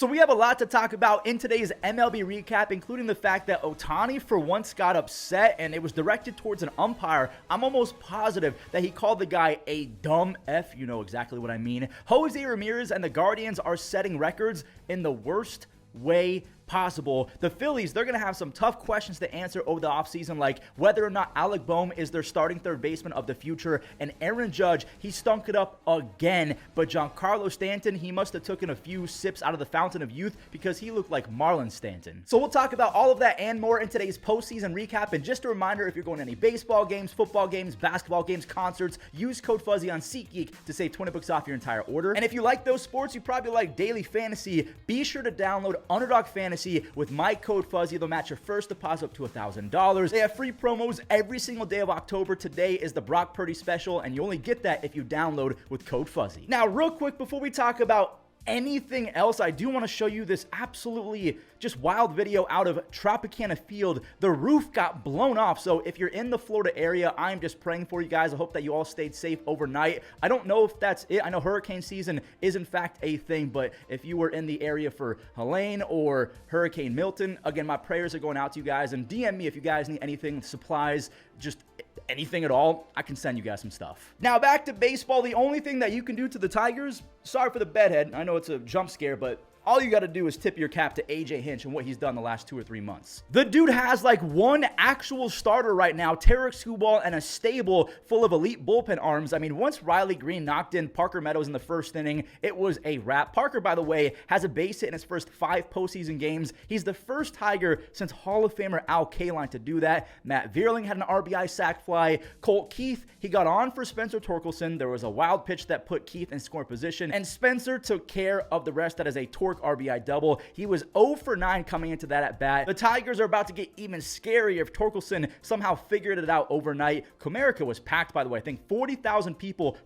So we have a lot to talk about in today's MLB recap, including the fact that Ohtani for once got upset and it was directed towards an umpire. I'm almost positive that he called the guy a dumb F. You know exactly what I mean. Jose Ramirez and the Guardians are setting records in the worst way possible. The Phillies, they're going to have some tough questions to answer over the offseason, like whether or not Alec Boehm is their starting third baseman of the future. And Aaron Judge, he stunk it up again. But Giancarlo Stanton, he must have taken a few sips out of the fountain of youth because he looked like Marlins Stanton. So we'll talk about all of that and more in today's postseason recap. And just a reminder, if you're going to any baseball games, football games, basketball games, concerts, use code Fuzzy on SeatGeek to save 20 bucks off your entire order. And if you like those sports, you probably like daily fantasy. Be sure to download Underdog Fantasy. With my code Fuzzy, they'll match your first deposit up to $1,000. They have free promos every single day of October. Today is the Brock Purdy special, and you only get that if you download with code Fuzzy. Now, real quick, before we talk about anything else, I do want to show you this absolutely just wild video out of Tropicana Field. The roof got blown off, so if you're in the Florida area, I'm just praying for you guys. I hope that you all stayed safe overnight. I don't know if that's it. I know hurricane season is in fact a thing, but if you were in the area for Helene or Hurricane Milton, again, my prayers are going out to you guys, and DM me if you guys need anything, supplies, just anything at all. I can send you guys some stuff. Now back to baseball. The only thing that you can do to the Tigers, sorry for the bedhead, I know it's a jump scare, but all you got to do is tip your cap to AJ Hinch and what he's done the last 2 or 3 months. The dude has like one actual starter right now, Tarek Skubal, and a stable full of elite bullpen arms. I mean, once Riley Green knocked in Parker Meadows in the first inning, it was a wrap. Parker, by the way, has a base hit in his first 5 postseason games. He's the first Tiger since Hall of Famer Al Kaline to do that. Matt Vierling had an RBI sac fly. Colt Keith, he got on for Spencer Torkelson. There was a wild pitch that put Keith in scoring position, and Spencer took care of the rest. That is a Torque RBI double. He was 0 for 9 coming into that at bat. The Tigers are about to get even scarier if Torkelson somehow figured it out overnight. Comerica was packed, by the way. I think 45,000 people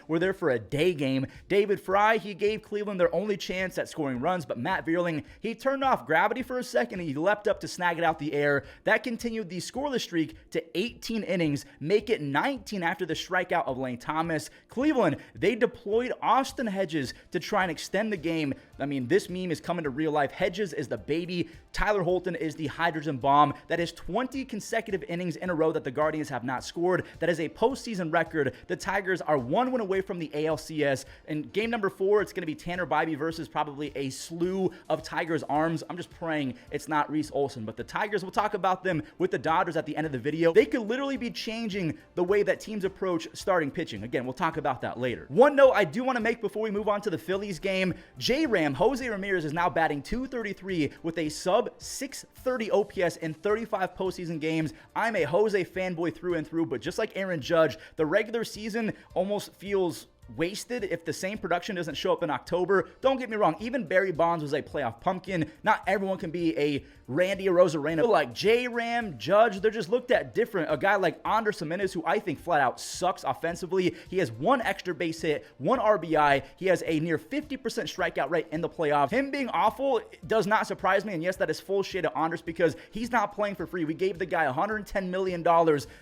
were there for a day game. David Fry, he gave Cleveland their only chance at scoring runs, but Matt Vierling, he turned off gravity for a second and he leapt up to snag it out the air. That continued the scoreless streak to 18 innings, make it 19 after the strikeout of Lane Thomas. Cleveland, they deployed Austin Hedges to try and extend the game. I mean, this meme is coming to real life. Hedges is the baby. Tyler Holton is the hydrogen bomb. That is 20 consecutive innings in a row that the Guardians have not scored. That is a postseason record. The Tigers are 1 win away from the ALCS. In game number 4, it's going to be Tanner Bybee versus probably a slew of Tigers arms. I'm just praying it's not Reese Olson. But the Tigers, we'll talk about them with the Dodgers at the end of the video. They could literally be changing the way that teams approach starting pitching. Again, we'll talk about that later. One note I do want to make before we move on to the Phillies game. J-Ram, Jose Ramirez, is now batting .233 with a sub .630 OPS in 35 postseason games. I'm a Jose fanboy through and through, but just like Aaron Judge, the regular season almost feels wasted if the same production doesn't show up in October. Don't get me wrong, even Barry Bonds was a playoff pumpkin. Not everyone can be a Randy Arozarena. Like J-Ram, Judge, they're just looked at different. A guy like Andres Gimenez, who I think flat out sucks offensively. He has 1 extra base hit, 1 RBI. He has a near 50% strikeout rate in the playoffs. Him being awful does not surprise me, and yes, that is full shade of Andres because he's not playing for free. We gave the guy $110 million.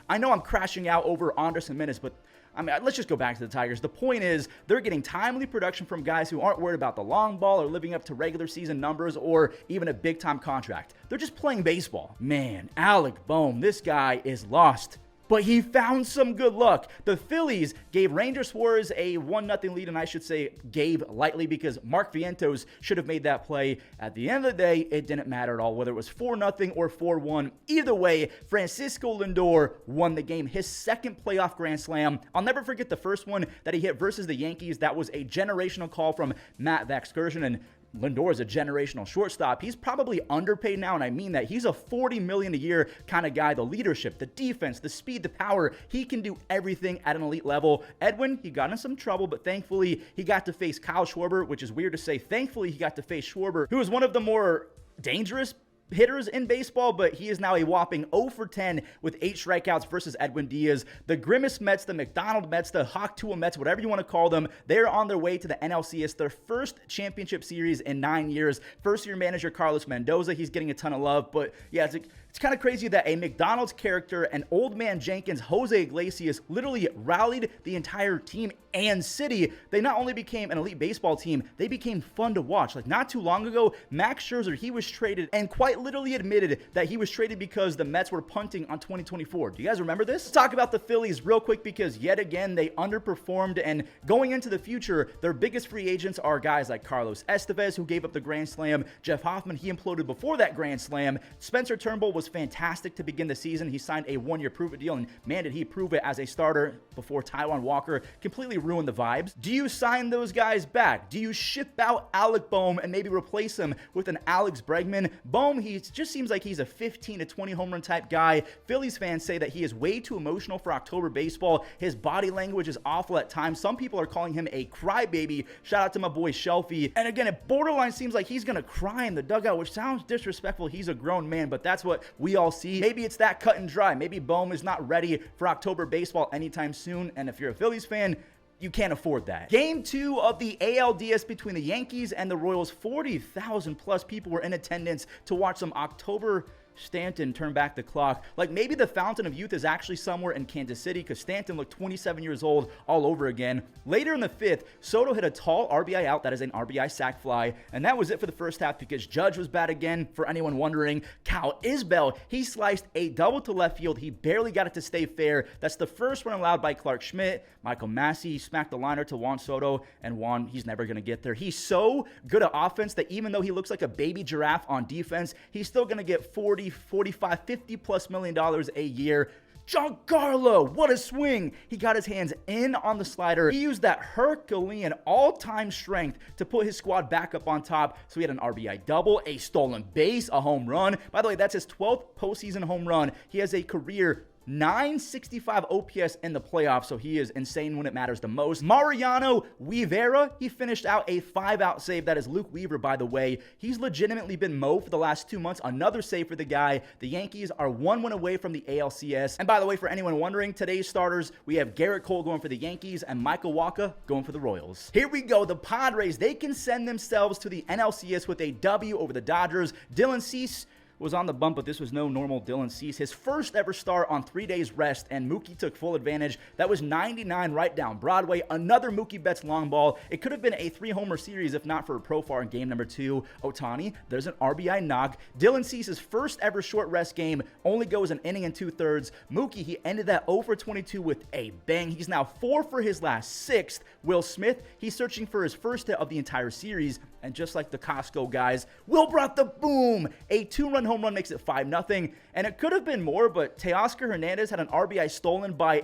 I know I'm crashing out over Andres Gimenez, but I mean, let's just go back to the Tigers. The point is, they're getting timely production from guys who aren't worried about the long ball or living up to regular season numbers or even a big-time contract. They're just playing baseball. Man, Alec Boehm, this guy is lost. But he found some good luck. The Phillies gave Ranger Suarez a 1-0 lead, and I should say gave lightly because Mark Vientos should have made that play. At the end of the day, it didn't matter at all, whether it was 4-0 or 4-1. Either way, Francisco Lindor won the game, his second playoff grand slam. I'll never forget the first one that he hit versus the Yankees. That was a generational call from Matt Vaxkursion, and Lindor is a generational shortstop. He's probably underpaid now, and I mean that. He's a $40 million a year kind of guy. The leadership, the defense, the speed, the power. He can do everything at an elite level. Edwin, he got in some trouble, but thankfully he got to face Kyle Schwarber, which is weird to say. Thankfully, he got to face Schwarber, who is one of the more dangerous hitters in baseball, but he is now a whopping 0 for 10 with 8 strikeouts versus Edwin Diaz. The Grimace Mets, the McDonald Mets, the Hawk Tua Mets, whatever you want to call them, they're on their way to the NLCS, their first championship series in 9 years. First-year manager Carlos Mendoza, he's getting a ton of love, but yeah, it's It's kind of crazy that a McDonald's character and old man Jenkins, Jose Iglesias, literally rallied the entire team and city. They not only became an elite baseball team, they became fun to watch. Like not too long ago, Max Scherzer, he was traded and quite literally admitted that he was traded because the Mets were punting on 2024. Do you guys remember this? Let's talk about the Phillies real quick because yet again, they underperformed, and going into the future, their biggest free agents are guys like Carlos Estevez, who gave up the Grand Slam. Jeff Hoffman, he imploded before that Grand Slam. Spencer Turnbull was fantastic to begin the season. He signed a one-year prove-it deal, and man, did he prove it as a starter before Taijuan Walker completely ruined the vibes. Do you sign those guys back? Do you ship out Alec Bohm and maybe replace him with an Alex Bregman? Bohm, he just seems like he's a 15 to 20 home run type guy. Phillies fans say that he is way too emotional for October baseball. His body language is awful at times. Some people are calling him a crybaby. Shout out to my boy Shelfie. And again, it borderline seems like he's gonna cry in the dugout, which sounds disrespectful. He's a grown man, but that's what we all see. Maybe it's that cut and dry. Maybe Bohm is not ready for October baseball anytime soon. And if you're a Phillies fan, you can't afford that. Game 2 of the ALDS between the Yankees and the Royals. 40,000 plus people were in attendance to watch some October Stanton turn back the clock. Like maybe the fountain of youth is actually somewhere in Kansas City because Stanton looked 27 years old all over again. Later in the 5th, Soto hit a tall RBI out. That is an RBI sac fly. And that was it for the first half because Judge was bad again. For anyone wondering, Cal Isbell, he sliced a double to left field. He barely got it to stay fair. That's the first run allowed by Clark Schmidt. Michael Massey smacked the liner to Juan Soto, and Juan, he's never going to get there. He's so good at offense that even though he looks like a baby giraffe on defense, he's still going to get 40, 45, 50 plus $1 million a year. Giancarlo, what a swing. He got his hands in on the slider. He used that Herculean all-time strength to put his squad back up on top. So he had an RBI double, a stolen base, a home run. By the way, that's his 12th postseason home run. He has a career 965 OPS in the playoffs, so he is insane when it matters the most. Mariano Rivera, he finished out a 5-out save. That is Luke Weaver, by the way. He's legitimately been Mo for the last 2 months. Another save for the guy. The Yankees are 1 win away from the ALCS. And by the way, for anyone wondering, today's starters, we have Garrett Cole going for the Yankees and Michael Wacha going for the Royals. Here we go. The Padres, they can send themselves to the NLCS with a W over the Dodgers. Dylan Cease was on the bump, but this was no normal Dylan Cease. His first ever start on 3 days rest, and Mookie took full advantage. That was 99 right down Broadway. Another Mookie Betts long ball. It could have been a 3-homer series if not for Profar in game number 2. Ohtani, there's an RBI knock. Dylan Cease's first ever short rest game only goes an inning and 2/3. Mookie, he ended that 0 for 22 with a bang. He's now 4 for his last 6th. Will Smith, he's searching for his first hit of the entire series. And just like the Costco guys, Will brought the boom. A 2-run home run makes it 5-0. And it could have been more, but Teoscar Hernandez had an RBI stolen by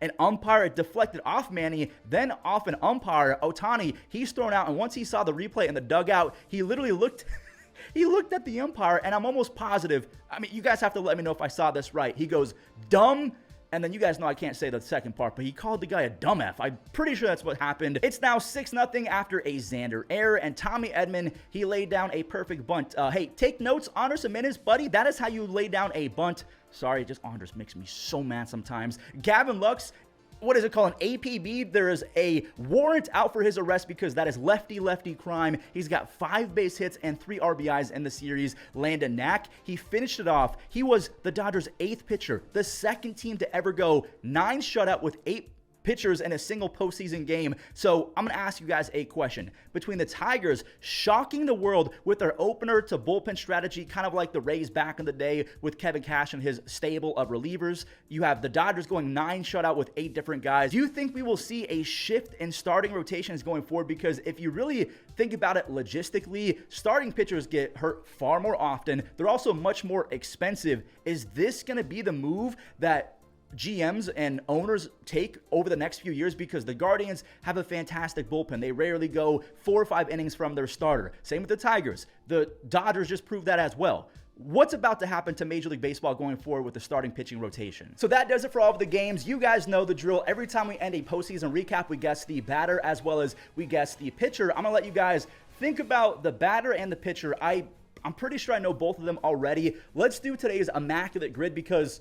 an umpire. It deflected off Manny, then off an umpire. Ohtani, he's thrown out. And once he saw the replay in the dugout, he literally looked... He looked at the umpire, and I'm almost positive. I mean, you guys have to let me know if I saw this right. He goes, dumb. And then you guys know I can't say the second part, but he called the guy a dumb F. I'm pretty sure that's what happened. It's now 6-0 after a Xander error, and Tommy Edman, he laid down a perfect bunt. Hey, take notes, Anders Jimenez, buddy. That is how you lay down a bunt. Sorry, just Anders makes me so mad sometimes. Gavin Lux, what is it called, an APB? There is a warrant out for his arrest because that is lefty crime. He's got 5 base hits and 3 RBIs in the series. Landon Knack, he finished it off. He was the Dodgers' 8th pitcher, the second team to ever go 9 shutout with 8 pitchers in a single postseason game. So I'm going to ask you guys a question. Between the Tigers shocking the world with their opener to bullpen strategy, kind of like the Rays back in the day with Kevin Cash and his stable of relievers, you have the Dodgers going 9 shutout with 8 different guys. Do you think we will see a shift in starting rotations going forward? Because if you really think about it logistically, starting pitchers get hurt far more often. They're also much more expensive. Is this going to be the move that GMs and owners take over the next few years? Because the Guardians have a fantastic bullpen. They rarely go 4 or 5 innings from their starter. Same with the Tigers. The Dodgers just proved that as well. What's about to happen to Major League Baseball going forward with the starting pitching rotation? So that does it for all of the games. You guys know the drill. Every time we end a postseason recap, we guess the batter as well as we guess the pitcher. I'm going to let you guys think about the batter and the pitcher. I'm pretty sure I know both of them already. Let's do today's Immaculate Grid because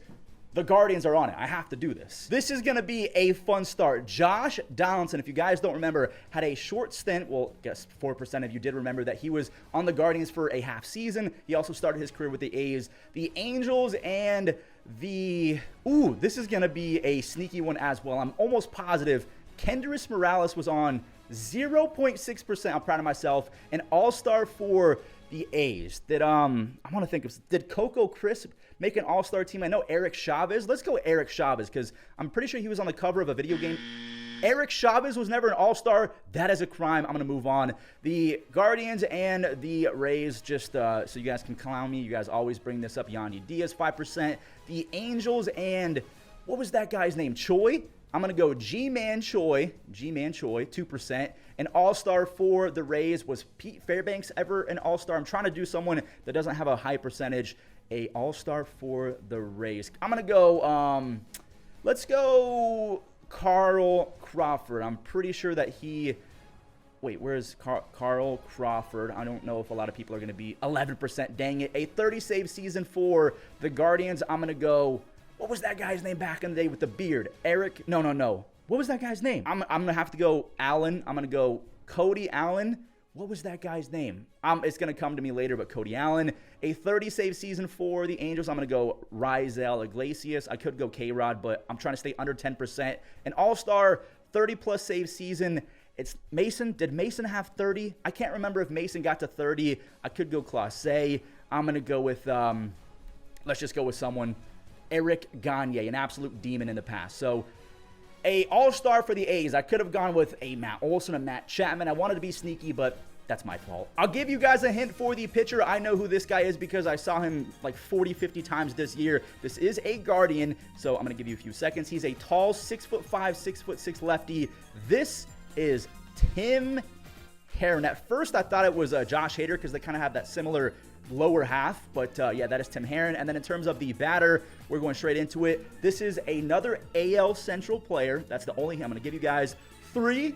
the Guardians are on it. I have to do this. This is going to be a fun start. Josh Donaldson, if you guys don't remember, had a short stint. Well, I guess 4% of you did remember that he was on the Guardians for a half season. He also started his career with the A's, the Angels, and the... Ooh, this is going to be a sneaky one as well. I'm almost positive Kendrys Morales was on 0.6%. I'm proud of myself. An all-star for the A's. Did, I want to think of... Did Coco Crisp make an all-star team? I know Eric Chavez. Let's go Eric Chavez because I'm pretty sure he was on the cover of a video game. Eric Chavez was never an all-star. That is a crime. I'm going to move on. The Guardians and the Rays, just so you guys can clown me. You guys always bring this up. Yandy Diaz, 5%. The Angels and what was that guy's name? Choi? I'm going to go G-Man Choi, 2%. An all-star for the Rays. Was Pete Fairbanks ever an all-star? I'm trying to do someone that doesn't have a high percentage. A all-star for the Rays. I'm going to go, let's go Carl Crawford. I'm pretty sure that he, wait, where's Carl Crawford? I don't know if a lot of people are going to be 11%. Dang it. A 30-save season for the Guardians. I'm going to go, what was that guy's name back in the day with the beard? Eric, no. What was that guy's name? I'm going to have to go Allen. I'm going to go Cody Allen. What was that guy's name? It's going to come to me later, but Cody Allen. A 30-save season for the Angels. I'm going to go Rizel Iglesias. I could go K-Rod, but I'm trying to stay under 10%. An all-star 30-plus save season. It's Mason. Did Mason have 30? I can't remember if Mason got to 30. I could go Clase. I'm going to go with, let's just go with someone. Eric Gagne, an absolute demon in the past. So, a all-star for the A's. I could have gone with a Matt Olson, a Matt Chapman. I wanted to be sneaky, but that's my fault. I'll give you guys a hint for the pitcher. I know who this guy is because I saw him like 40, 50 times this year. This is a Guardian, so I'm going to give you a few seconds. He's a tall 6'5", 6'6" lefty. This is Tim Herron. At first, I thought it was Josh Hader because they kind of have that similar lower half, but yeah, that is Tim Herron. And then in terms of the batter, we're going straight into it. This is another AL Central player. That's the only hint. I'm going to give you guys 3,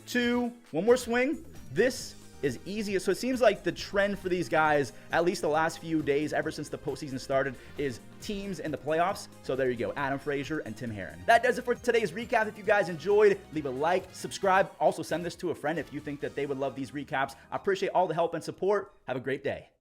2, one more swing. This is easy. So it seems like the trend for these guys, at least the last few days, ever since the postseason started, is teams in the playoffs. So there you go, Adam Frazier and Tim Herron. That does it for today's recap. If you guys enjoyed, leave a like, subscribe. Also send this to a friend if you think that they would love these recaps. I appreciate all the help and support. Have a great day.